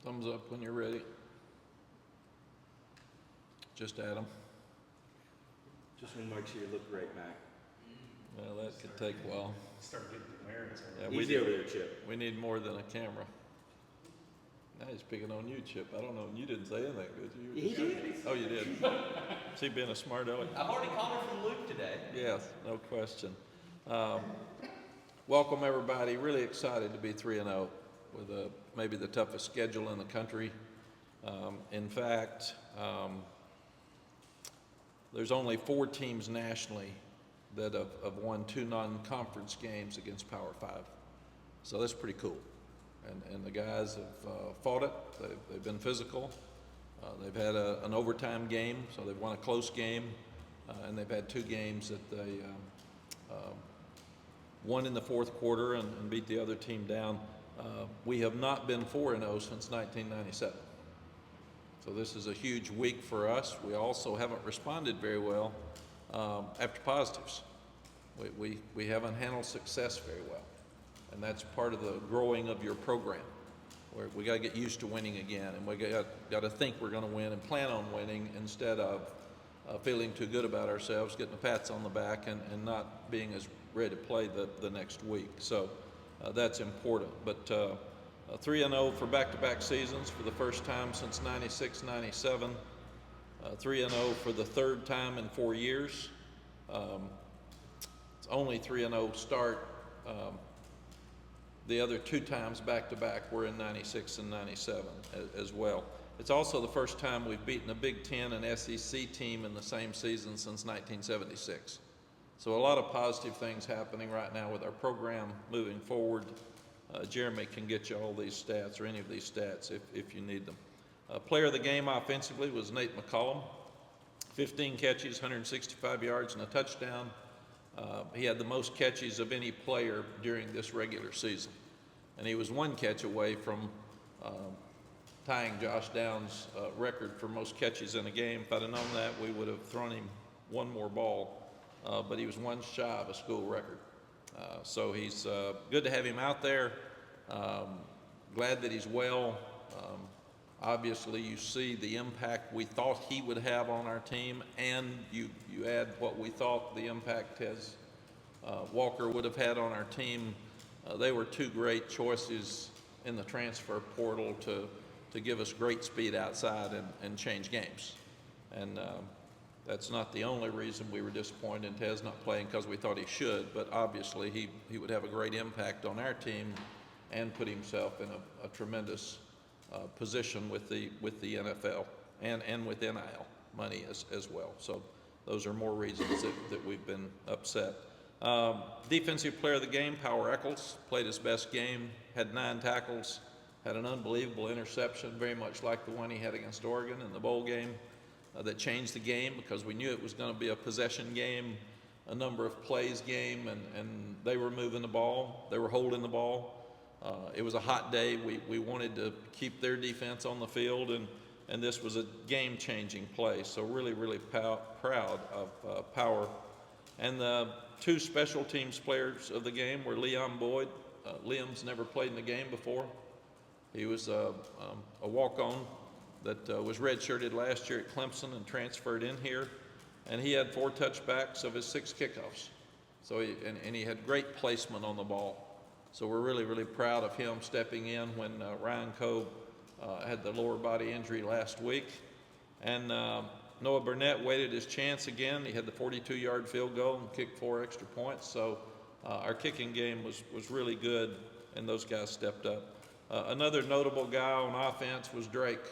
Thumbs up when you're ready. Just Adam. Just want to make sure you look great, Mack. Well, that could take a while. Start getting clearance. Yeah, Easy over there, Chip. We need more than a camera. Now he's picking on you, Chip. I don't know. You didn't say anything, did you? He did. Oh, you did. Is he being a smart aleck? I've already called her from Luke today. Yes, no question. Welcome, everybody. Really excited to be 3-0 with maybe the toughest schedule in the country. In fact, there's only 4 teams nationally that have won 2 non-conference games against Power 5. So that's pretty cool. And the guys have fought it. They've been physical. They've had an overtime game, so they've won a close game. And they've had 2 games that they won in the fourth quarter and beat the other team down. We have not been 4-0 since 1997. So this is a huge week for us. We also haven't responded very well after positives. We haven't handled success very well. And that's part of the growing of your program, where we got to get used to winning again, and we got to think we're going to win and plan on winning instead of feeling too good about ourselves, getting the pats on the back, and not being as ready to play the next week. So that's important. But 3-0 for back-to-back seasons for the first time since 96-97. 3-0 for the third time in 4 years. It's only 3-0 start. The other 2 times back-to-back were in 96 and 97 as well. It's also the first time we've beaten a Big Ten and SEC team in the same season since 1976. So a lot of positive things happening right now with our program moving forward. Jeremy can get you all these stats or any of these stats if you need them. Player of the game offensively was Nate McCollum. 15 catches, 165 yards, and a touchdown. He had the most catches of any player during this regular season. And he was 1 catch away from tying Josh Downs' record for most catches in a game. If I'd have known that, we would have thrown him 1 more ball. But he was 1 shy of a school record. So he's good to have him out there. Glad that he's well. Obviously, you see the impact we thought he would have on our team, and you add what we thought the impact Walker would have had on our team. They were 2 great choices in the transfer portal to give us great speed outside and change games. And that's not the only reason we were disappointed in Tez not playing, because we thought he should, but obviously he would have a great impact on our team and put himself in a tremendous position with the NFL and with NIL money as well. So those are more reasons that we've been upset. Defensive player of the game, Power Eccles, played his best game, had 9 tackles, had an unbelievable interception, very much like the one he had against Oregon in the bowl game, that changed the game because we knew it was going to be a possession game, a number of plays game, and they were moving the ball, they were holding the ball. It was a hot day. We wanted to keep their defense on the field, and this was a game-changing play. So really, really proud of Power. And the 2 special teams players of the game were Liam Boyd. Liam's never played in the game before. He was a walk-on that was redshirted last year at Clemson and transferred in here. And he had 4 touchbacks of his 6 kickoffs. So he had great placement on the ball. So we're really, really proud of him stepping in when Ryan Coe had the lower body injury last week. And Noah Burnett waited his chance again. He had the 42-yard field goal and kicked 4 extra points. So our kicking game was really good, and those guys stepped up. Another notable guy on offense was Drake.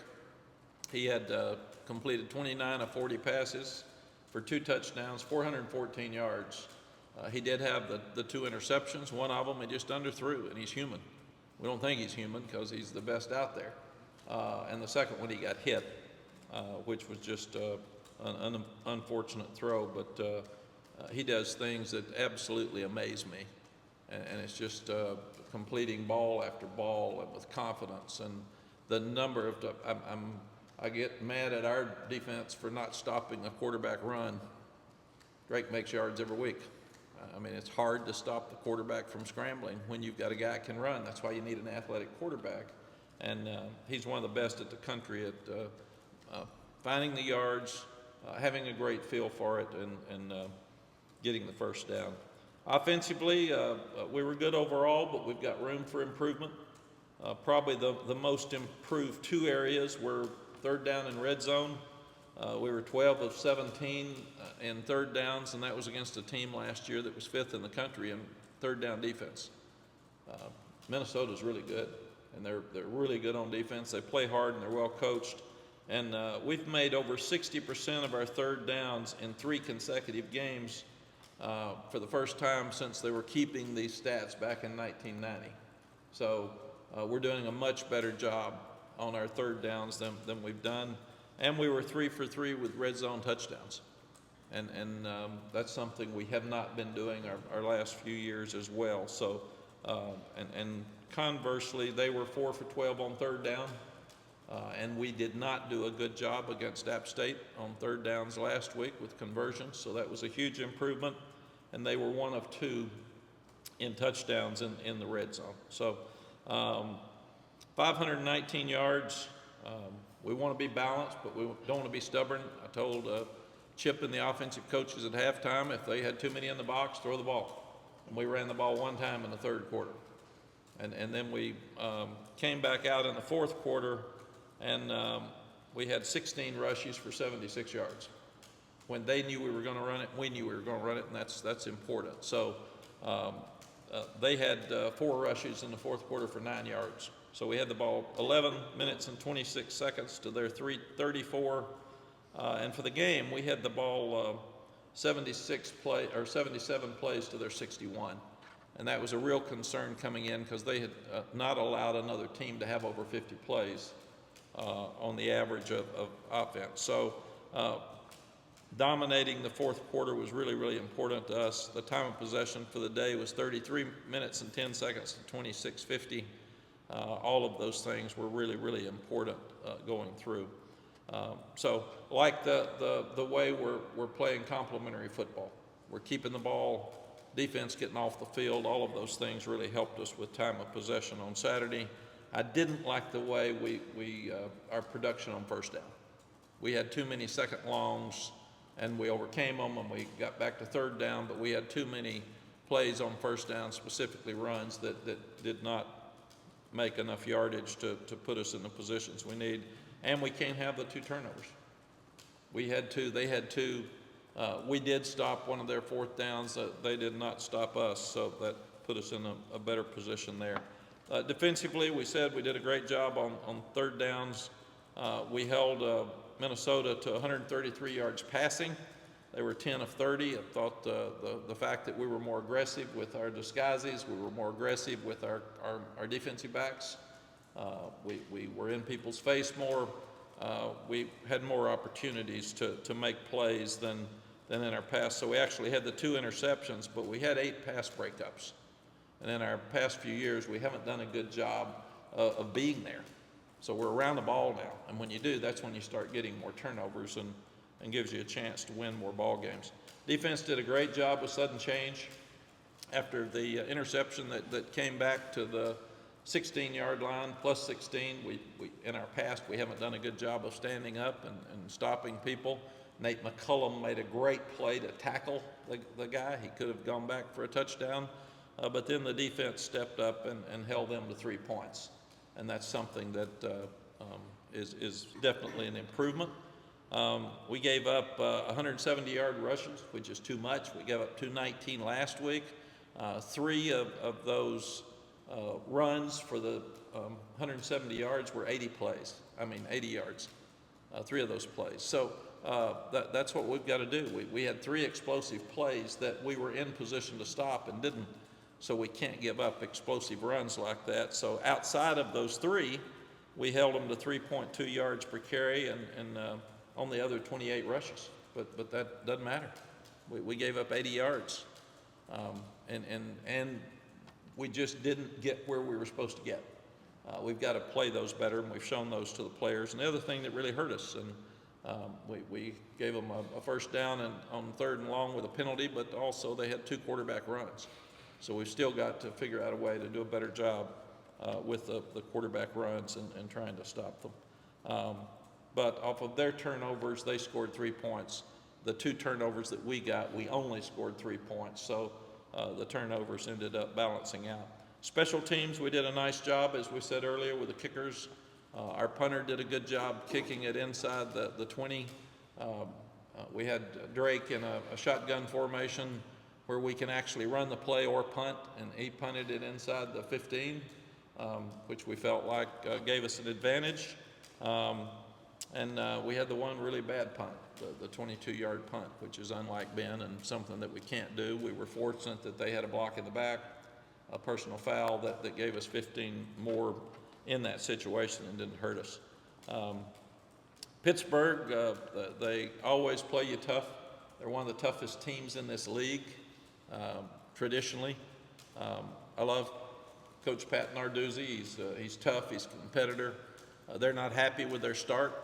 He had completed 29 of 40 passes for 2 touchdowns, 414 yards. He did have the 2 interceptions. One of them he just underthrew, and he's human. We don't think he's human because he's the best out there. And the second one he got hit, which was just an unfortunate throw. But he does things that absolutely amaze me. And it's just completing ball after ball and with confidence. And the number of I get mad at our defense for not stopping a quarterback run. Drake makes yards every week. I mean, it's hard to stop the quarterback from scrambling when you've got a guy that can run. That's why you need an athletic quarterback. And he's one of the best at the country at finding the yards, having a great feel for it, and getting the first down. Offensively, we were good overall, but we've got room for improvement. Probably the most improved two areas were third down and red zone. We were 12 of 17 in third downs, and that was against a team last year that was 5th in the country in third down defense. Minnesota's really good, and they're really good on defense. They play hard and they're well coached. And we've made over 60% of our third downs in 3 consecutive games for the first time since they were keeping these stats back in 1990. So we're doing a much better job on our third downs than we've done. And we were 3 for 3 with red zone touchdowns. And that's something we have not been doing our last few years as well. So, and conversely, they were 4 for 12 on third down. And we did not do a good job against App State on third downs last week with conversions. So that was a huge improvement. And they were 1 of 2 in touchdowns in the red zone. So 519 yards. We want to be balanced, but we don't want to be stubborn. I told Chip and the offensive coaches at halftime, if they had too many in the box, throw the ball. And we ran the ball 1 time in the third quarter. And then we came back out in the fourth quarter, and we had 16 rushes for 76 yards. When they knew we were going to run it, we knew we were going to run it, and that's important. So they had 4 rushes in the fourth quarter for 9 yards. So we had the ball 11 minutes and 26 seconds to their 34. And for the game, we had the ball 77 plays to their 61. And that was a real concern coming in because they had not allowed another team to have over 50 plays on the average of offense. So dominating the fourth quarter was really, really important to us. The time of possession for the day was 33 minutes and 10 seconds to 26:50. All of those things were really, really important going through. So like the way we're playing complementary football. We're keeping the ball, defense getting off the field, all of those things really helped us with time of possession on Saturday. I didn't like the way our production on first down. We had too many second longs, and we overcame them, and we got back to third down, but we had too many plays on first down, specifically runs, that did not make enough yardage to put us in the positions we need. And we can't have the 2 turnovers. We had 2, they had 2. We did stop one of their fourth downs. They did not stop us, so that put us in a better position there. Defensively, we said we did a great job on third downs. We held Minnesota to 133 yards passing. They were 10 of 30. I thought the fact that we were more aggressive with our disguises, we were more aggressive with our defensive backs. We were in people's face more. We had more opportunities to make plays than in our past. So we actually had the 2 interceptions, but we had 8 pass breakups. And in our past few years, we haven't done a good job of being there. So we're around the ball now. And when you do, that's when you start getting more turnovers and gives you a chance to win more ball games. Defense did a great job with sudden change. After the interception that came back to the 16-yard line, plus 16, we in our past, we haven't done a good job of standing up and stopping people. Nate McCullum made a great play to tackle the guy. He could have gone back for a touchdown, but then the defense stepped up and held them to 3 points. And that's something that is definitely an improvement. We gave up 170-yard rushes, which is too much. We gave up 219 last week. 3 of those runs for the 170 yards were 80 yards, 3 of those plays. So that's what we've got to do. We had 3 explosive plays that we were in position to stop and didn't. So we can't give up explosive runs like that. So outside of those 3, we held them to 3.2 yards per carry and on the other 28 rushes. But that doesn't matter. We gave up 80 yards. And we just didn't get where we were supposed to get. We've got to play those better, and we've shown those to the players. And the other thing that really hurt us, and we gave them a first down on third and long with a penalty, but also they had 2 quarterback runs. So we've still got to figure out a way to do a better job with the quarterback runs and trying to stop them. But off of their turnovers, they scored 3 points. The 2 turnovers that we got, we only scored 3 points. So the turnovers ended up balancing out. Special teams, we did a nice job, as we said earlier, with the kickers. Our punter did a good job kicking it inside the 20. We had Drake in a shotgun formation where we can actually run the play or punt, and he punted it inside the 15, which we felt like gave us an advantage. And we had the one really bad punt, the 22-yard punt, which is unlike Ben and something that we can't do. We were fortunate that they had a block in the back, a personal foul that gave us 15 more in that situation and didn't hurt us. Pittsburgh, they always play you tough. They're one of the toughest teams in this league, traditionally. I love Coach Pat Narduzzi. He's tough, he's a competitor. They're not happy with their start.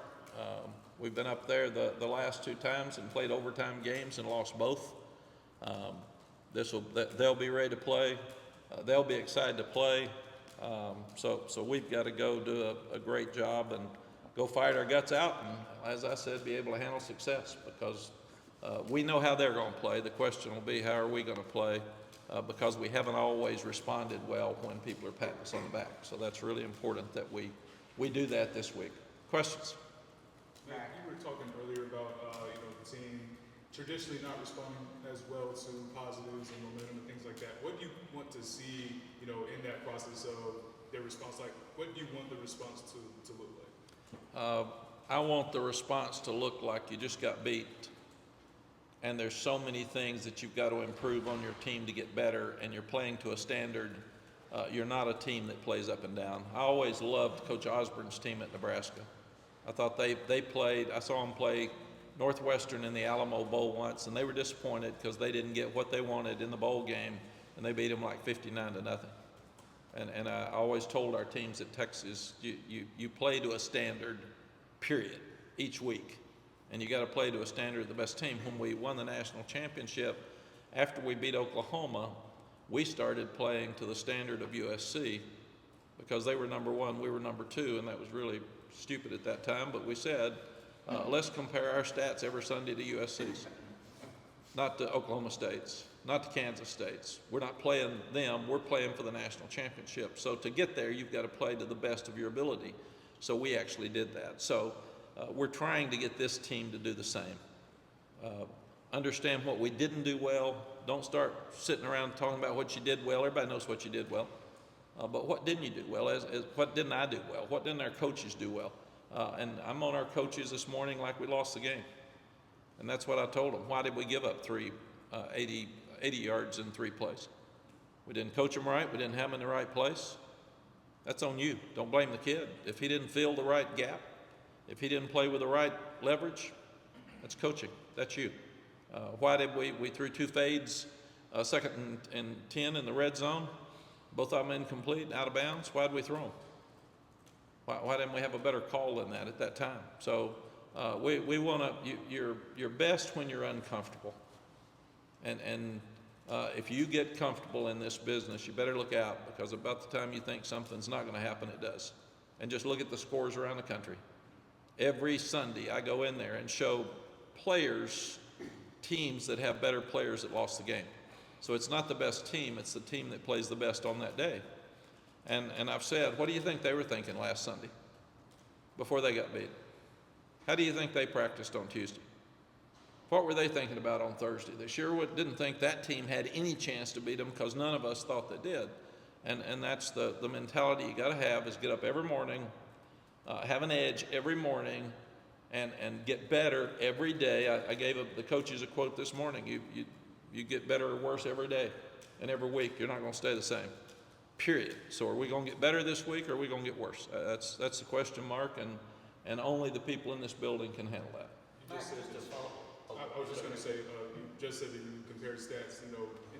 We've been up there the last 2 times and played overtime games and lost both. They'll be ready to play. They'll be excited to play. So we've got to go do a great job and go fight our guts out and, as I said, be able to handle success, because we know how they're going to play. The question will be, how are we going to play? Because we haven't always responded well when people are patting us on the back. So that's really important that we do that this week. Questions? Mack, you were talking earlier about the team traditionally not responding as well to positives and momentum and things like that. What do you want to see, in that process of their response? Like, what do you want the response to look like? I want the response to look like you just got beat, and there's so many things that you've got to improve on your team to get better, and you're playing to a standard. You're not a team that plays up and down. I always loved Coach Osborne's team at Nebraska. I thought they played, I saw them play Northwestern in the Alamo Bowl once, and they were disappointed because they didn't get what they wanted in the bowl game, and they beat them like 59-0. And I always told our teams at Texas, you play to a standard, period, each week. And you got to play to a standard of the best team. When we won the national championship, after we beat Oklahoma, we started playing to the standard of USC because they were number 1, we were number 2, and that was really stupid at that time. But we said, let's compare our stats every Sunday to USC's, not to Oklahoma State's, not to Kansas State's. We're not playing them, we're playing for the national championship. So to get there, you've got to play to the best of your ability. So we actually did that. So we're trying to get this team to do the same. Understand what we didn't do well. Don't start sitting around talking about what you did well. Everybody knows what you did well. But what didn't you do well? What didn't I do well? What didn't our coaches do well? And I'm on our coaches this morning like we lost the game. And that's what I told them. Why did we give up 80 yards in 3 plays? We didn't coach them right. We didn't have them in the right place. That's on you. Don't blame the kid. If he didn't fill the right gap, if he didn't play with the right leverage, that's coaching. That's you. Why did we threw 2 fades, 2nd and 10 in the red zone, both of them incomplete, out of bounds? Why did we throw them? Why didn't we have a better call than that at that time? So we want to, you're best when you're uncomfortable. And if you get comfortable in this business, you better look out, because about the time you think something's not going to happen, it does. And just look at the scores around the country. Every Sunday I go in there and show players, teams that have better players that lost the game. So it's not the best team, it's the team that plays the best on that day. And I've said, what do you think they were thinking last Sunday before they got beat? How do you think they practiced on Tuesday? What were they thinking about on Thursday? They sure didn't think that team had any chance to beat them, because none of us thought they did. And that's the mentality you got to have, is get up every morning, have an edge every morning, and get better every day. I gave the coaches a quote this morning. You get better or worse every day and every week. You're not going to stay the same, period. So are we going to get better this week, or are we going to get worse? That's the question mark, and only the people in this building can handle that. You just said this. I was just going to say, you just said that you compared stats, in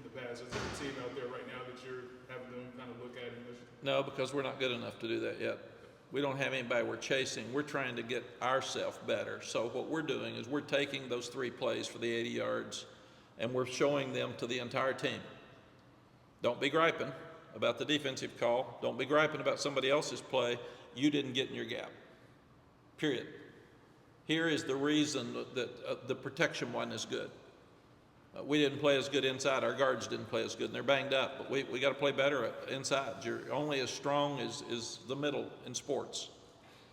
the past. Is there a team out there right now that you're having them kind of look at and listen? No, because we're not good enough to do that yet. We don't have anybody we're chasing. We're trying to get ourselves better. So what we're doing is we're taking those 3 plays for the 80 yards, and we're showing them to the entire team. Don't be griping. about the defensive call. Don't be griping about somebody else's play. You didn't get in your gap. Period. Here is the reason that the protection wasn't as good. We didn't play as good inside. Our guards didn't play as good, and they're banged up. But we got to play better inside. You're only as strong as the middle in sports.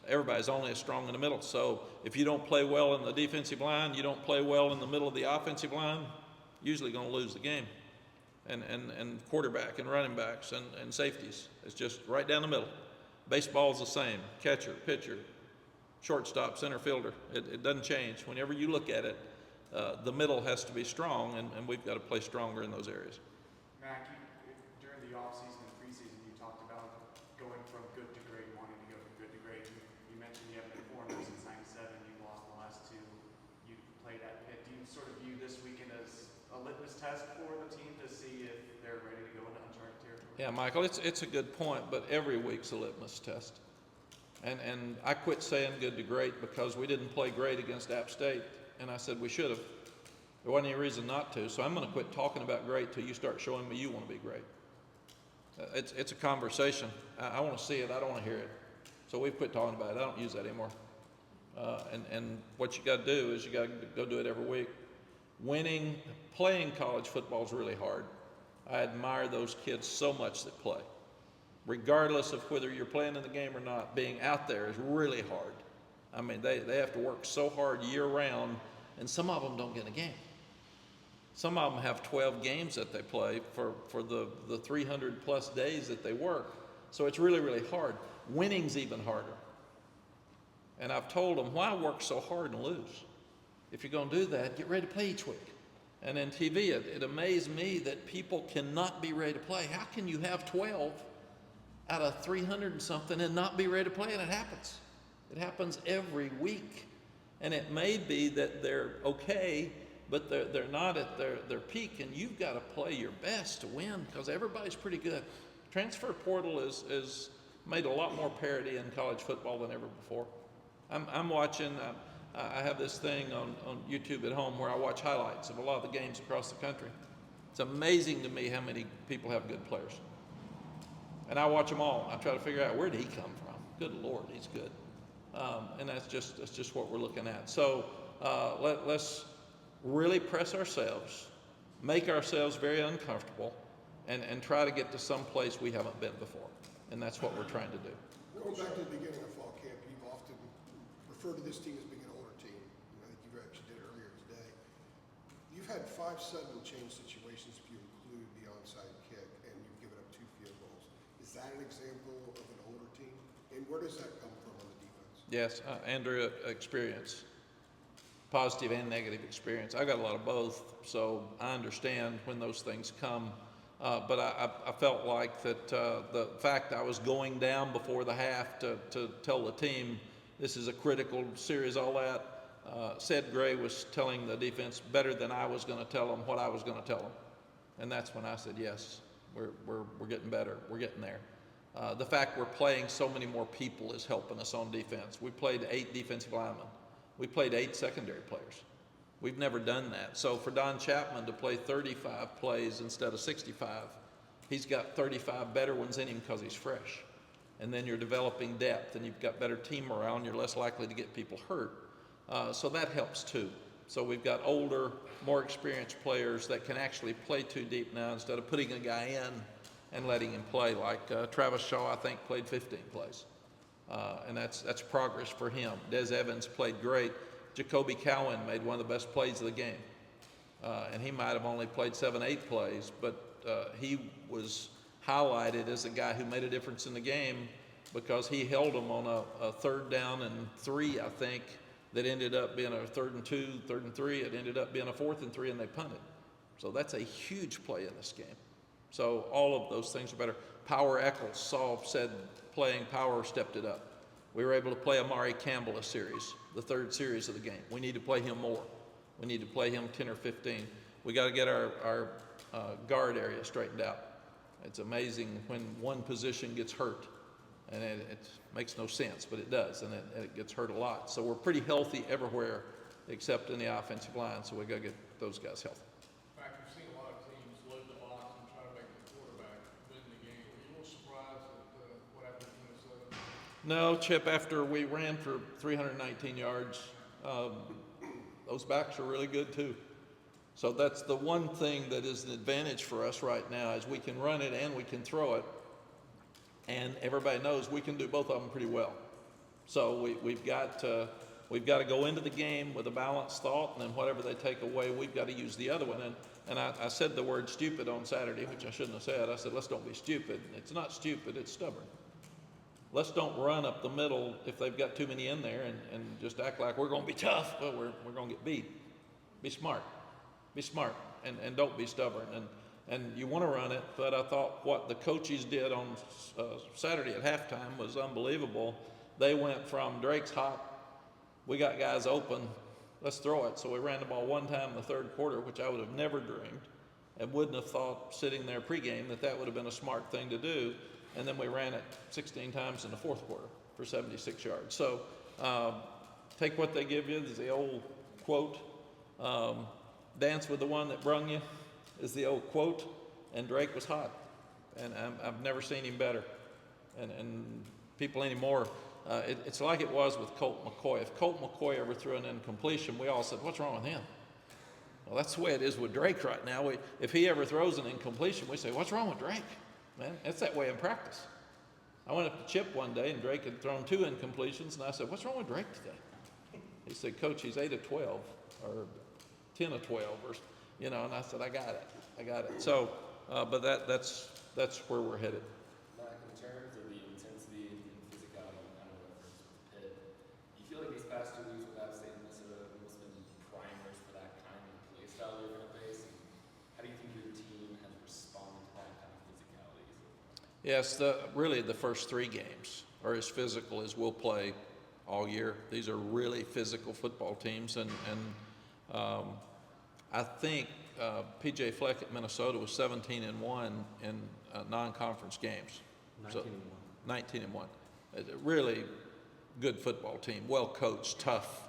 Everybody's only as strong in the middle. So if you don't play well in the defensive line, you don't play well in the middle of the offensive line, usually going to lose the game. And quarterback and running backs and safeties. It's just right down the middle. Baseball's the same. Catcher, pitcher, shortstop, center fielder. It doesn't change. Whenever you look at it, the middle has to be strong, and we've got to play stronger in those areas. Mack, during the offseason and preseason, you talked about going from good to great, wanting to go from good to great. You mentioned you haven't been 4-0 since '97. You lost the last two. You played at Pitt. Do you sort of view this weekend as a litmus test for the team to see if they're ready to go into uncharted territory? Yeah, Michael, it's a good point, but every week's a litmus test. And I quit saying good to great because we didn't play great against App State, and I said we should have. There wasn't any reason not to, so I'm going to quit talking about great till you start showing me you want to be great. It's a conversation. I want to see it. I don't want to hear it. So we've quit talking about it. I don't use that anymore. And what you got to do is you got to go do it every week. Playing college football is really hard. I admire those kids so much that play. Regardless of whether you're playing in the game or not, being out there is really hard. I mean, they have to work so hard year round, and some of them don't get in a game. Some of them have 12 games that they play for the 300 plus days that they work. So it's really, really hard. Winning's even harder. And I've told them, why work so hard and lose? If you're going to do that, get ready to play each week. And in TV, it amazed me that people cannot be ready to play. How can you have 12 out of 300 and something and not be ready to play? And it happens. It happens every week. And it may be that they're okay, but they're not at their peak, and you've got to play your best to win because everybody's pretty good. Transfer portal is made a lot more parity in college football than ever before. I'm watching, I have this thing on YouTube at home where I watch highlights of a lot of the games across the country. It's amazing to me how many people have good players. And I watch them all. I try to figure out, where did he come from? Good Lord, he's good. And that's just what we're looking at. So let's really press ourselves, make ourselves very uncomfortable, and try to get to some place we haven't been before. And that's what we're trying to do. Going back to the beginning of fall camp, you've often referred to this team as being an older team. I think you actually did earlier today. You've had 5 sudden change situations if you include the onside kick, and you've given up 2 field goals. Is that an example of an older team? And where does that come from on the defense? Yes, Andrew, experience. Positive and negative experience. I got a lot of both, so I understand when those things come. But I felt like that the fact I was going down before the half to tell the team this is a critical series, all that, Sid Gray was telling the defense better than I was going to tell them what I was going to tell them. And that's when I said, yes, we're getting better. We're getting there. The fact we're playing so many more people is helping us on defense. We played 8 defensive linemen. We played 8 secondary players. We've never done that. So for Don Chapman to play 35 plays instead of 65, he's got 35 better ones in him because he's fresh. And then you're developing depth, and you've got better team morale, and you're less likely to get people hurt. So that helps too. So we've got older, more experienced players that can actually play 2 deep now instead of putting a guy in and letting him play. Like Travis Shaw, I think, played 15 plays. And that's progress for him. Des Evans played great. Jacoby Cowan made one of the best plays of the game. And he might have only played 7-8 plays, but he was highlighted as a guy who made a difference in the game because he held them on a 3rd down and 3, I think, that ended up being a 3rd and 2, 3rd and 3. It ended up being a 4th and 3, and they punted. So that's a huge play in this game. So all of those things are better. Power Eccles said playing power stepped it up. We were able to play Amari Campbell a series, the 3rd series of the game. We need to play him more. We need to play him 10 or 15. We got to get our guard area straightened out. It's amazing when one position gets hurt, and it makes no sense, but it does, and it gets hurt a lot. So we're pretty healthy everywhere except in the offensive line, so we got to get those guys healthy. In fact, we've seen a lot of teams load the box and try to make the quarterback win the game. No, Chip, after we ran for 319 yards, those backs are really good too. So that's the one thing that is an advantage for us right now is we can run it and we can throw it. And everybody knows we can do both of them pretty well. So we've got to go into the game with a balanced thought, and then whatever they take away, we've got to use the other one. And I said the word stupid on Saturday, which I shouldn't have said. I said, let's don't be stupid. It's not stupid, it's stubborn. Let's don't run up the middle if they've got too many in there and just act like we're going to be tough. Well, we're going to get beat. Be smart. Be smart and don't be stubborn. And you want to run it, but I thought what the coaches did on Saturday at halftime was unbelievable. They went from Drake's hot, we got guys open, let's throw it. So we ran the ball one time in the third quarter, which I would have never dreamed and wouldn't have thought sitting there pregame that would have been a smart thing to do. And then we ran it 16 times in the fourth quarter for 76 yards. So take what they give you. There's the old quote, dance with the one that brung you is the old quote. And Drake was hot. And I've never seen him better. And people anymore, it's like it was with Colt McCoy. If Colt McCoy ever threw an incompletion, we all said, what's wrong with him? Well, that's the way it is with Drake right now. If he ever throws an incompletion, we say, what's wrong with Drake? Man, it's that way in practice. I went up to Chip one day, and Drake had thrown 2 incompletions, and I said, what's wrong with Drake today? He said, Coach, he's 8 of 12, or 10 of 12, or, and I said, I got it. So, but that's where we're headed. Mack, in terms of the intensity and physicality and kind of reference with Pitt, you feel like these past 2 weeks with App State and Minnesota must have been primers for that kind of play style you're going to face? And how do you think your team has responded to that kind of physicality? Yes, really the first 3 games are as physical as we'll play all year. These are really physical football teams, and I think P.J. Fleck at Minnesota was 17-1 in non-conference games. 19-1. A really good football team, well coached, tough,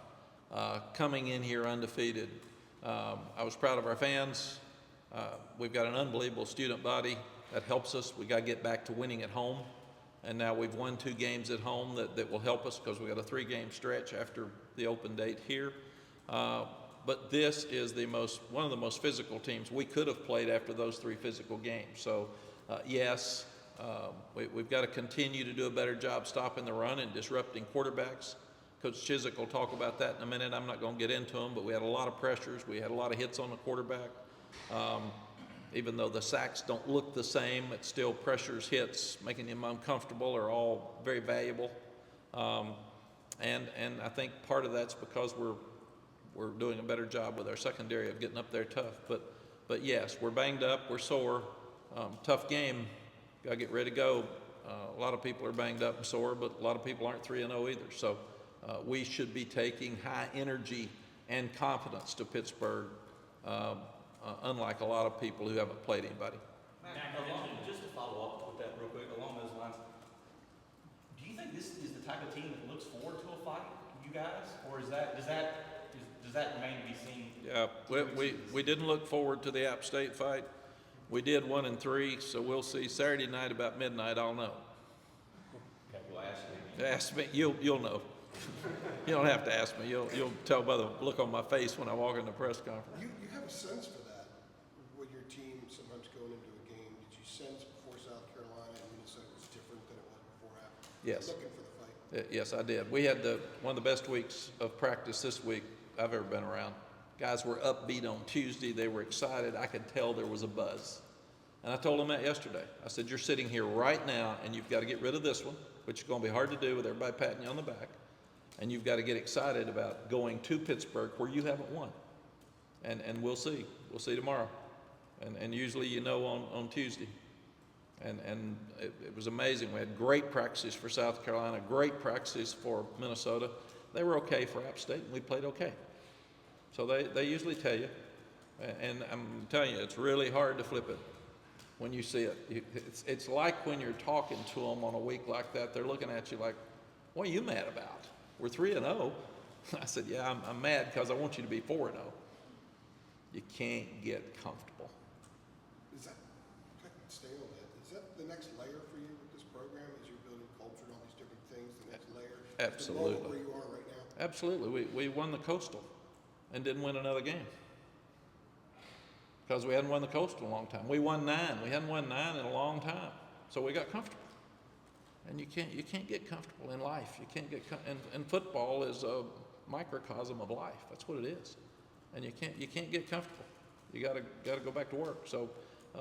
coming in here undefeated. I was proud of our fans. We've got an unbelievable student body that helps us. We got to get back to winning at home, and now we've won 2 games at home that will help us because we got a 3-game stretch after the open date here. But this is one of the most physical teams we could have played after those 3 physical games. So, yes, we've got to continue to do a better job stopping the run and disrupting quarterbacks. Coach Chiswick will talk about that in a minute. I'm not going to get into them, but we had a lot of pressures. We had a lot of hits on the quarterback. Even though the sacks don't look the same, it's still pressures, hits, making him uncomfortable are all very valuable. And I think part of that's because we're doing a better job with our secondary of getting up there tough. But yes, we're banged up, we're sore, tough game, got to get ready to go. A lot of people are banged up and sore, but a lot of people aren't 3-0 either. So we should be taking high energy and confidence to Pittsburgh, unlike a lot of people who haven't played anybody. Just to follow up with that real quick, along those lines, do you think this is the type of team that looks forward to a fight, you guys, or does that remain to be seen? Yeah, we didn't look forward to the App State fight. We did 1 and 3, so we'll see. Saturday night about midnight, I'll know. Okay, well, ask me. Ask me, you'll know. You don't have to ask me. You'll tell by the look on my face when I walk in the press conference. You have a sense for that with your team sometimes going into a game. Did you sense before South Carolina and Minnesota was different than it was before after? Yes. Looking for the fight. Yes, I did. We had one of the best weeks of practice this week I've ever been around. Guys were upbeat on Tuesday. They were excited. I could tell there was a buzz. And I told them that yesterday. I said, you're sitting here right now, and you've got to get rid of this one, which is going to be hard to do with everybody patting you on the back. And you've got to get excited about going to Pittsburgh where you haven't won. And we'll see. We'll see tomorrow. And usually on Tuesday. And it was amazing. We had great practices for South Carolina, great practices for Minnesota. They were okay for App State, and we played okay. So they usually tell you. And I'm telling you, it's really hard to flip it when you see it. It's like when you're talking to them on a week like that, they're looking at you like, what are you mad about? We're 3-0. I said, yeah, I'm mad because I want you to be 4-0. You can't get comfortable. Is that, stay on that, is that the next layer for you with this program as you're building culture and all these different things, the next layer? Absolutely. The moment where you are right now? Absolutely. We won the Coastal and didn't win another game because we hadn't won the Coastal in a long time. We won 9. We hadn't won 9 in a long time. So we got comfortable. And you can't get comfortable in life. You can't get and football is a microcosm of life. That's what it is. And you can't get comfortable. You got to go back to work. So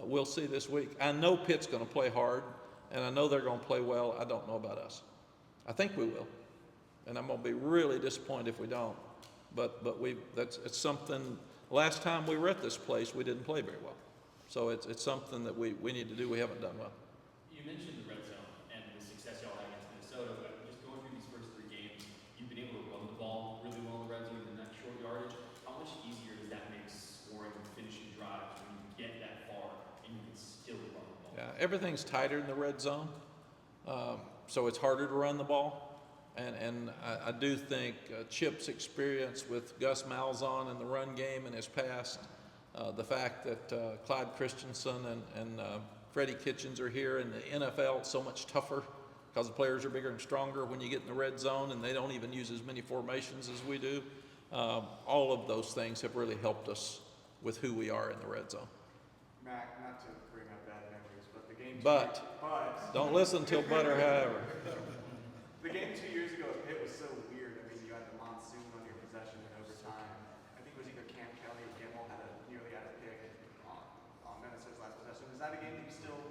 we'll see this week. I know Pitt's going to play hard, and I know they're going to play well. I don't know about us. I think we will, and I'm going to be really disappointed if we don't. But it's something. Last time we were at this place, we didn't play very well. So it's something that we need to do. We haven't done well. You mentioned the red zone and the success y'all had against Minnesota, but just going through these first 3 games, you've been able to run the ball really well in the red zone in that short yardage. How much easier does that make scoring and finishing drives when you get that far and you can still run the ball? Yeah, everything's tighter in the red zone, so it's harder to run the ball. And I do think Chip's experience with Gus Malzahn in the run game in his past, the fact that Clyde Christensen and Freddie Kitchens are here in the NFL, it's so much tougher because the players are bigger and stronger when you get in the red zone, and they don't even use as many formations as we do. All of those things have really helped us with who we are in the red zone. Mack, not to bring up bad memories, but the game. But don't listen till butter, however. The game 2 years ago at Pitt was so weird. I mean, you had the monsoon on your possession in overtime. I think it was either Cam Kelly or Gimmel nearly had a pick on Minnesota's last possession. Is that a game that you still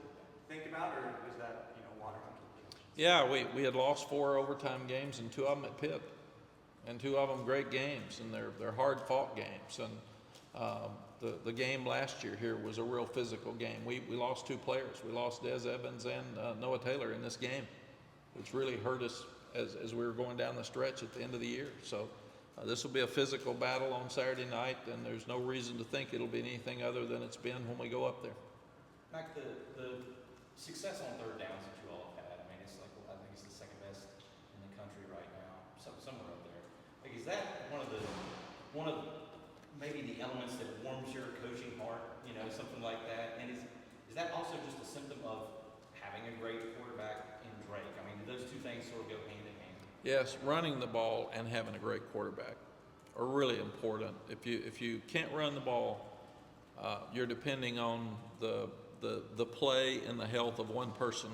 think about, or is that water under the bridge? Yeah, we had lost 4 overtime games and 2 of them at Pitt, and 2 of them great games, and they're hard fought games. And the game last year here was a real physical game. We lost 2 players. We lost Des Evans and Noah Taylor in this game, which really hurt us as we were going down the stretch at the end of the year. So this will be a physical battle on Saturday night, and there's no reason to think it'll be anything other than it's been when we go up there. Mack, the success on third downs that you all have had, I mean, it's like, I think it's the second best in the country right now, somewhere up there. Like, is that one of maybe the elements that warms your coaching heart, something like that? And is that also just a symptom of having a great quarterback in Drake? I mean, do those 2 things sort of go hand in hand? Yes, running the ball and having a great quarterback are really important. If you can't run the ball, you're depending on the play and the health of one person,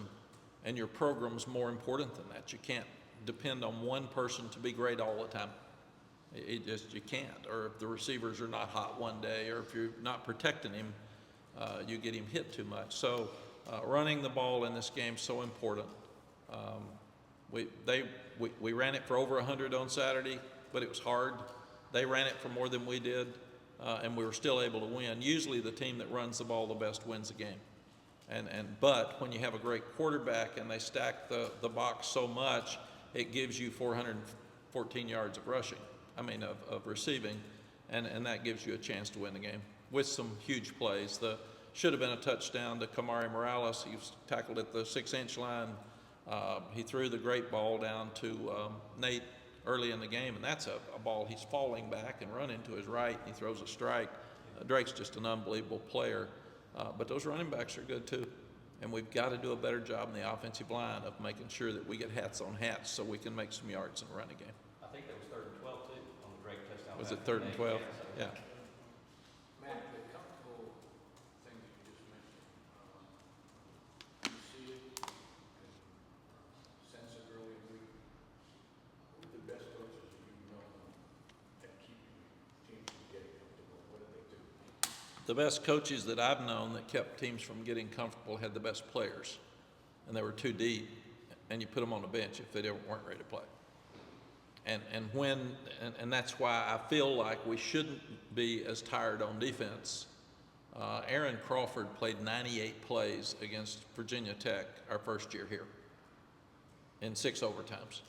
and your program's more important than that. You can't depend on one person to be great all the time. You can't. Or if the receivers are not hot one day, or if you're not protecting him, you get him hit too much. So running the ball in this game is so important. We ran it for over 100 on Saturday, but it was hard. They ran it for more than we did, and we were still able to win. Usually the team that runs the ball the best wins the game. But when you have a great quarterback and they stack the box so much, it gives you 414 yards of rushing. Of receiving, and that gives you a chance to win the game with some huge plays. Should have been a touchdown to Kamari Morales. He was tackled at the 6-inch line. He threw the great ball down to Nate early in the game, and that's a ball he's falling back and running to his right, and he throws a strike. Drake's just an unbelievable player, but those running backs are good too, and we've got to do a better job in the offensive line of making sure that we get hats on hats so we can make some yards in the running game. I think that was 3rd and 12 too on the Drake touchdown. Was it 3rd and 12? Yeah. Matt, the comfortable thing that you just mentioned, you see it and sense it early in the week. Who are the best coaches that you know that keep teams from getting comfortable? What do they do? The best coaches that I've known that kept teams from getting comfortable had the best players, and they were too deep, and you put them on the bench if they weren't ready to play. And that's why I feel like we shouldn't be as tired on defense. Aaron Crawford played 98 plays against Virginia Tech our first year here in 6 overtimes.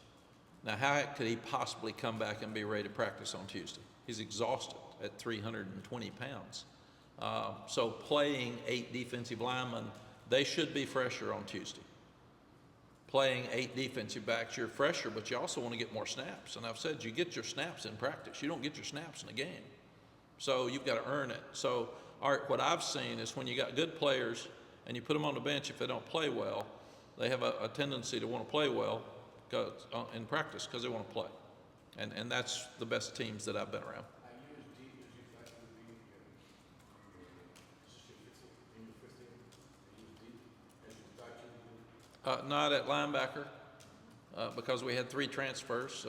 Now, how could he possibly come back and be ready to practice on Tuesday? He's exhausted at 320 pounds. So playing 8 defensive linemen, they should be fresher on Tuesday. Playing 8 defensive backs, you're fresher, but you also want to get more snaps. And I've said you get your snaps in practice. You don't get your snaps in a game. So you've got to earn it. So what I've seen is when you got good players and you put them on the bench, if they don't play well, they have a tendency to want to play well, in practice because they want to play. And that's the best teams that I've been around. Are you as deep as you'd like to be in your fifth year? Are you as deep as you thought you would be? Not at linebacker because we had 3 transfers.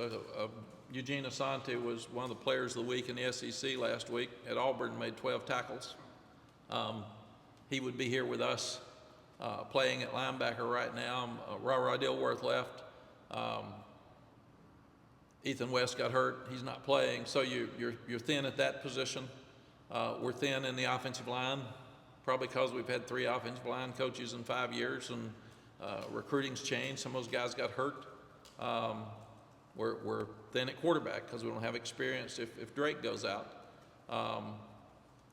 Eugene Asante was one of the players of the week in the SEC last week. At Auburn, made 12 tackles. He would be here with us playing at linebacker right now. Ra Dilworth left. Ethan West got hurt. He's not playing. So you're thin at that position. We're thin in the offensive line, probably because we've had 3 offensive line coaches in 5 years, and recruiting's changed. Some of those guys got hurt. We're thin at quarterback because we don't have experience if Drake goes out.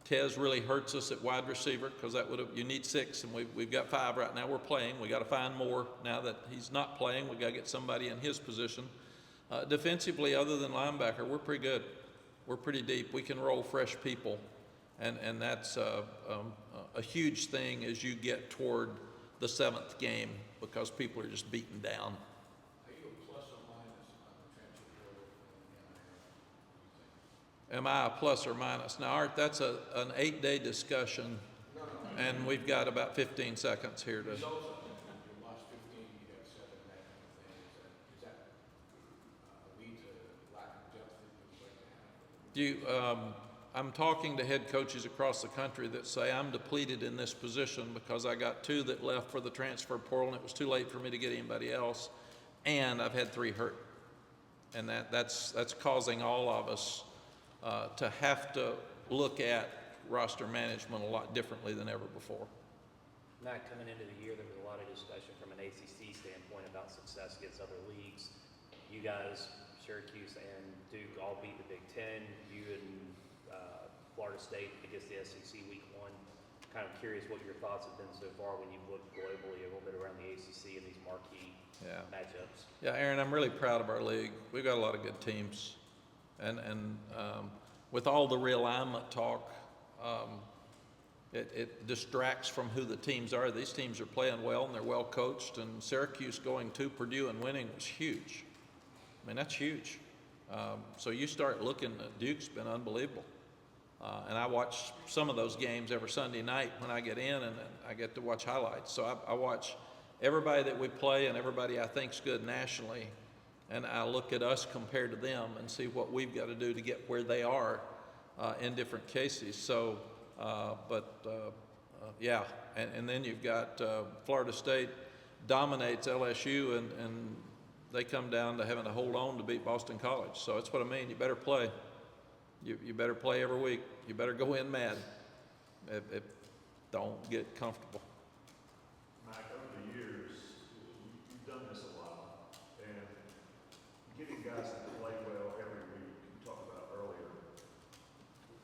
Tez really hurts us at wide receiver because you need 6, and we've got 5 right now. We're playing. We got to find more now that he's not playing. We got to get somebody in his position. Defensively, other than linebacker, we're pretty good. We're pretty deep. We can roll fresh people, and that's a huge thing as you get toward the 7th game because people are just beaten down. Are you a plus or minus on the transfer portal and the NIL? Am I a plus or minus? Now, Art, that's an 8-day discussion, and we've got about 15 seconds here to. Results of it. You lost 15, you got 7, that kind of thing. Does that lead to lack of depth in things like that? I'm talking to head coaches across the country that say I'm depleted in this position because I got 2 that left for the transfer portal and it was too late for me to get anybody else, and I've had 3 hurt, and that's causing all of us to have to look at roster management a lot differently than ever before. Mack, coming into the year, there was a lot of discussion from an ACC standpoint about success against other leagues. You guys, Syracuse and Duke, all beat the Big Ten. You and Florida State against the SEC Week 1. Kind of curious what your thoughts have been so far when you've looked globally a little bit around the ACC and these marquee matchups. Yeah, Aaron, I'm really proud of our league. We've got a lot of good teams, and with all the realignment talk, it distracts from who the teams are. These teams are playing well and they're well coached, and Syracuse going to Purdue and winning was huge. I mean, that's huge. So you start looking at Duke's been unbelievable. And I watch some of those games every Sunday night when I get in, and I get to watch highlights. So I watch everybody that we play and everybody I think's good nationally, and I look at us compared to them and see what we've got to do to get where they are in different cases. So, yeah, and then you've got Florida State dominates LSU, and they come down to having to hold on to beat Boston College. So that's what I mean. You better play. You better play every week. You better go in mad. Don't get comfortable. Mack, over the years, you've done this a while, and getting guys to play well every week, you talked about earlier.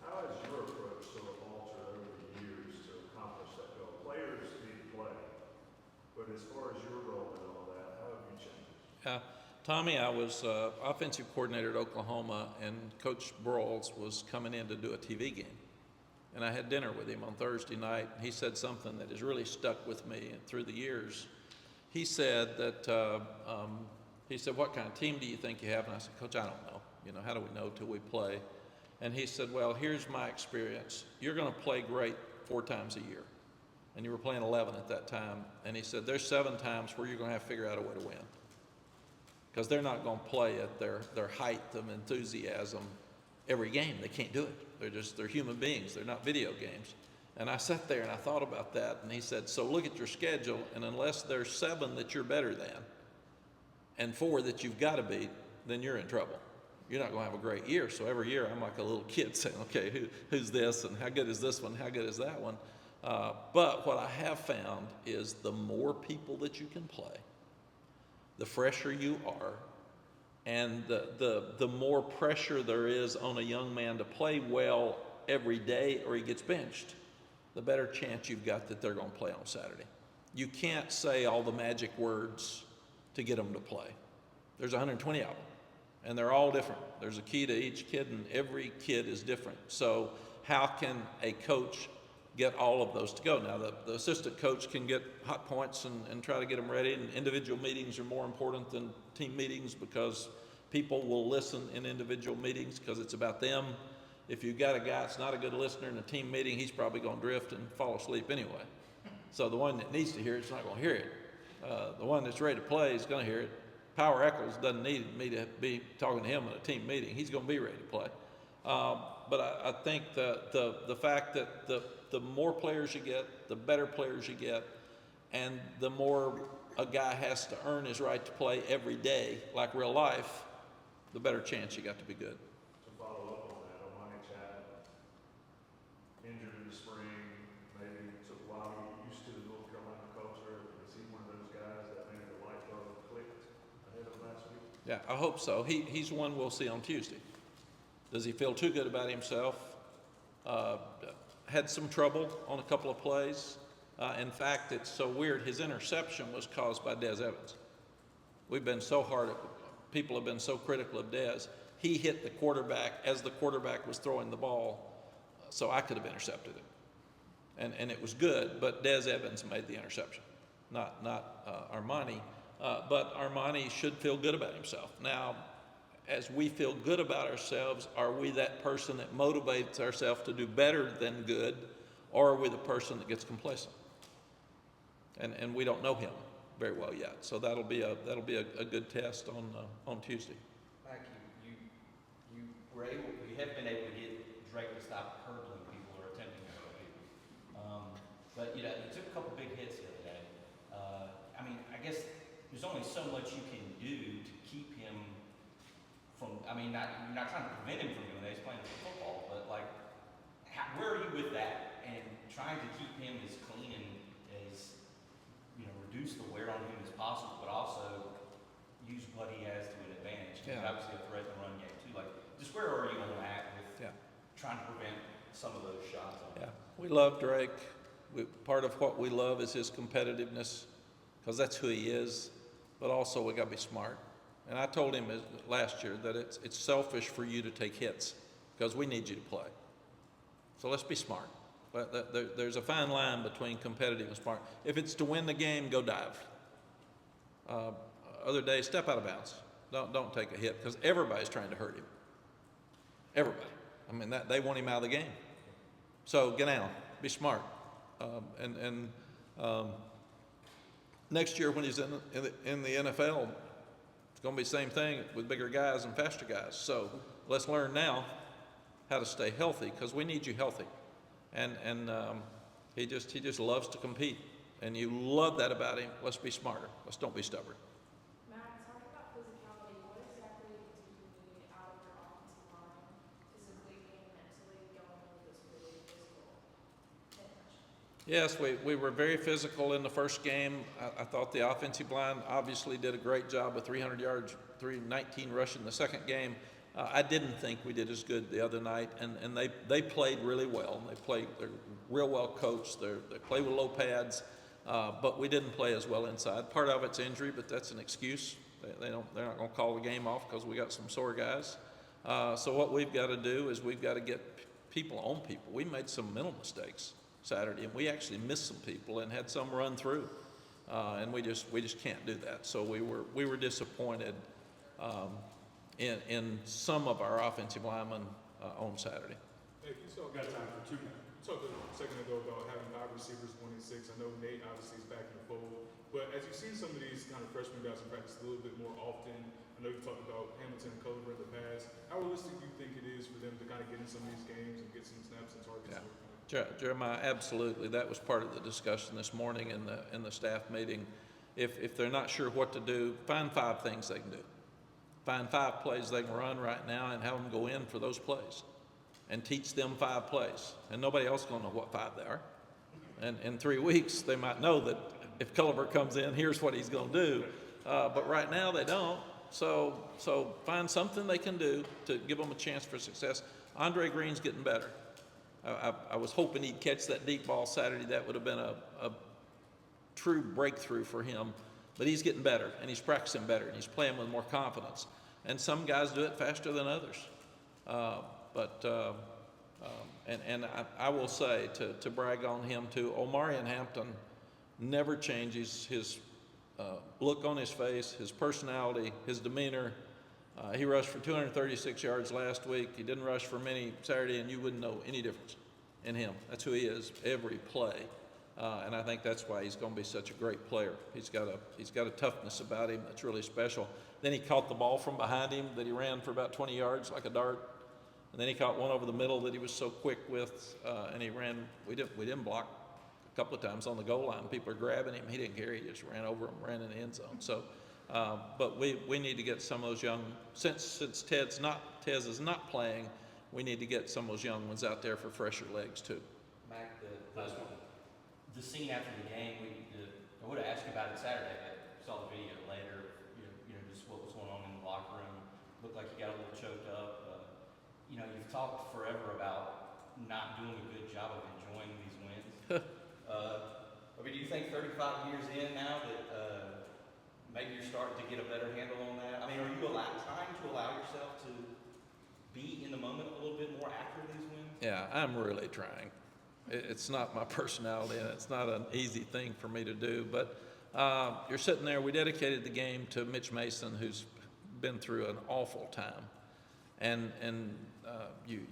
How has your approach sort of altered over the years to accomplish that goal? Players need to play, but as far as your role and all that, how have you changed? Tommy, I was offensive coordinator at Oklahoma, and Coach Broyles was coming in to do a TV game. And I had dinner with him on Thursday night. He said something that has really stuck with me through the years. He said that, what kind of team do you think you have? And I said, Coach, I don't know. How do we know till we play? And he said, well, here's my experience. You're going to play great 4 times a year. And you were playing 11 at that time. And he said, there's 7 times where you're going to have to figure out a way to win. Because they're not going to play at their height of enthusiasm every game. They can't do it. They're human beings. They're not video games. And I sat there and I thought about that, and he said, so look at your schedule, and unless there's 7 that you're better than and 4 that you've got to beat, then you're in trouble. You're not going to have a great year. So every year I'm like a little kid saying, okay, who's this, and how good is this one, how good is that one? But what I have found is the more people that you can play, the fresher you are, and the more pressure there is on a young man to play well every day or he gets benched, the better chance you've got that they're going to play on Saturday. You can't say all the magic words to get them to play. There's 120 of them, and they're all different. There's a key to each kid, and every kid is different. So how can a coach get all of those to go. Now, the assistant coach can get hot points and try to get them ready, and individual meetings are more important than team meetings because people will listen in individual meetings because it's about them. If you've got a guy that's not a good listener in a team meeting, he's probably going to drift and fall asleep anyway. So the one that needs to hear it's not going to hear it. The one that's ready to play is going to hear it. Power Eccles doesn't need me to be talking to him in a team meeting. He's going to be ready to play. But I think the fact that the more players you get, the better players you get, and the more a guy has to earn his right to play every day, like real life, the better chance you got to be good. To follow up on that, Omani Chad, injured in the spring, maybe took a while to get used to the North Carolina culture. Is he one of those guys that maybe the light bulb clicked ahead of last week? Yeah, I hope so. He's one we'll see on Tuesday. Does he feel too good about himself? Had some trouble on a couple of plays. In fact, it's so weird, his interception was caused by Des Evans. We've been so hard, people have been so critical of Des. He hit the quarterback as the quarterback was throwing the ball, so I could have intercepted it. And it was good, but Des Evans made the interception, not Armani. But Armani should feel good about himself. Now, as we feel good about ourselves, are we that person that motivates ourselves to do better than good, or are we the person that gets complacent? And we don't know him very well yet, so that'll be a good test on Tuesday. Mack, you have been able to get Drake to stop hurdling people or attempting to hurdle people. But you took a couple big hits the other day. I mean, I guess there's only so much you can do to keep him from. I mean, you're not trying to prevent him from doing that. He's playing football, but like, where are you with that? And trying to keep him as clean and as reduce the wear on him as possible, but also use what he has to an advantage. Yeah. And obviously a threat in the run game too. Like, just where are you on that with trying to prevent some of those shots? Yeah, we love Drake. Part of what we love is his competitiveness, because that's who he is. But also we got to be smart. And I told him last year that it's selfish for you to take hits because we need you to play. So let's be smart. But there's a fine line between competitive and smart. If it's to win the game, go dive. Other days, step out of bounds. Don't take a hit because everybody's trying to hurt him. Everybody. I mean, they want him out of the game. So get down. Be smart. Next year when he's in the NFL, it's going to be the same thing with bigger guys and faster guys. So let's learn now how to stay healthy because we need you healthy. And he just loves to compete, and you love that about him. Let's be smarter. Let's don't be stubborn. Matt, talk about physicality. What exactly do you need out of your offensive line, physically and mentally, going into this really physical finish? Yes, we were very physical in the first game. I thought the offensive line obviously did a great job with 300 yards, 319 rushing the second game. I didn't think we did as good the other night, and they played really well. They're real well coached. They play with low pads, but we didn't play as well inside. Part of it's injury, but that's an excuse. They're not going to call the game off because we got some sore guys. So what we've got to do is we've got to get people on people. We made some mental mistakes Saturday, and we actually missed some people and had some run through, and we just can't do that. So we were disappointed. In some of our offensive linemen on Saturday. Hey, you got time for 2 minutes. You talked a second ago about having 5 receivers, 1 and 6. I know Nate obviously is back in the fold, but as you've seen some of these kind of freshman guys in practice a little bit more often, I know you talked about Hamilton and Culver in the past. How realistic do you think it is for them to kind of get in some of these games and get some snaps and targets? Yeah. Jeremiah, absolutely. That was part of the discussion this morning in the staff meeting. If they're not sure what to do, find 5 things they can do. Find 5 plays they can run right now and have them go in for those plays and teach them 5 plays. And nobody else is going to know what 5 they are. And in 3 weeks, they might know that if Culver comes in, here's what he's going to do. But right now they don't. So find something they can do to give them a chance for success. Andre Green's getting better. I was hoping he'd catch that deep ball Saturday. That would have been a true breakthrough for him. But he's getting better, and he's practicing better, and he's playing with more confidence. And some guys do it faster than others. And I will say, to brag on him too, Omarion Hampton never changes his look on his face, his personality, his demeanor. He rushed for 236 yards last week. He didn't rush for many Saturday, and you wouldn't know any difference in him. That's who he is every play. And I think that's why he's going to be such a great player. He's got a toughness about him that's really special. Then he caught the ball from behind him that he ran for about 20 yards like a dart. And then he caught one over the middle that he was so quick with, and he ran. We didn't block a couple of times on the goal line. People are grabbing him. He didn't care. He just ran over them, ran in the end zone. So, but we need to get some of those young. Since Tez is not playing, we need to get some of those young ones out there for fresher legs too. Mack, the scene after the game, I would have asked you about it Saturday, but saw the video later. You know, just what was going on in the locker room. Looked like you got a little choked up. You know, you've talked forever about not doing a good job of enjoying these wins. I mean, do you think 35 years in now that maybe you're starting to get a better handle on that? I mean, are you trying to allow yourself to be in the moment a little bit more after these wins? Yeah, I'm really trying. It's not my personality, and it's not an easy thing for me to do. But you're sitting there. We dedicated the game to Mitch Mason, who's been through an awful time, and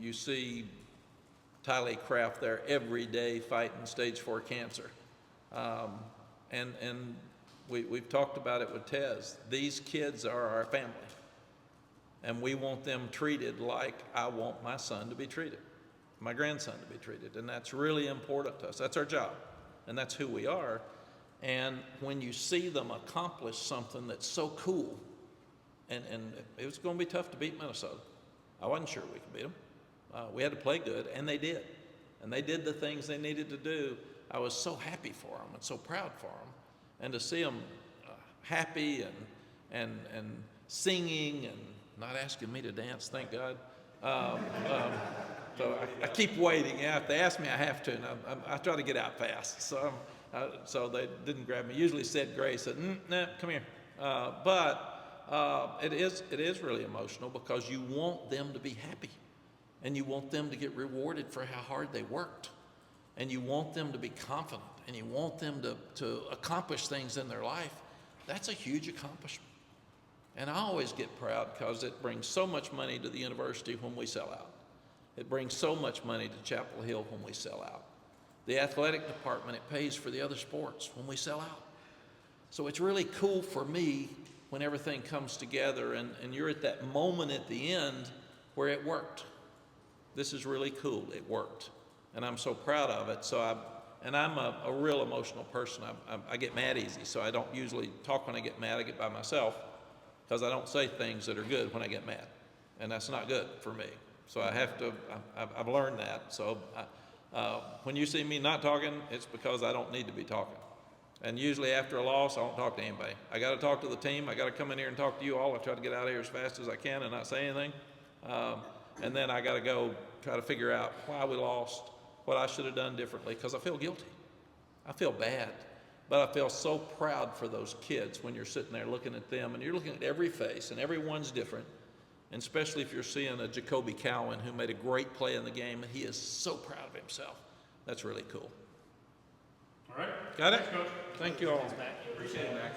you see Tylee Kraft there every day fighting stage 4 cancer, and we've talked about it with Tez. These kids are our family, and we want them treated like I want my son to be treated, my grandson to be treated, and that's really important to us. That's our job, and that's who we are. And when you see them accomplish something that's so cool, and it was going to be tough to beat Minnesota. I wasn't sure we could beat them. We had to play good, and they did. And they did the things they needed to do. I was so happy for them and so proud for them. And to see them happy and singing and not asking me to dance, thank God. So I keep waiting. Yeah, if they ask me, I have to. And I try to get out fast. So they didn't grab me. Usually said Grace said, nah, come here. But it is really emotional because you want them to be happy. And you want them to get rewarded for how hard they worked. And you want them to be confident. And you want them to accomplish things in their life. That's a huge accomplishment. And I always get proud because it brings so much money to the university when we sell out. It brings so much money to Chapel Hill when we sell out. The athletic department, it pays for the other sports when we sell out. So it's really cool for me when everything comes together and you're at that moment at the end where it worked. This is really cool. It worked. And I'm so proud of it. I'm a real emotional person. I get mad easy, so I don't usually talk when I get mad. I get by myself because I don't say things that are good when I get mad. And that's not good for me. So I've learned that. So when you see me not talking, it's because I don't need to be talking. And usually after a loss, I don't talk to anybody. I got to talk to the team. I got to come in here and talk to you all. I try to get out of here as fast as I can and not say anything. And then I got to go try to figure out why we lost, what I should have done differently, because I feel guilty. I feel bad. But I feel so proud for those kids when you're sitting there looking at them, and you're looking at every face, and everyone's different. And especially if you're seeing a Jacoby Cowan who made a great play in the game, and he is so proud of himself. That's really cool. All right. Got it? Thanks, Coach. Thank you all. Appreciate it, Mack.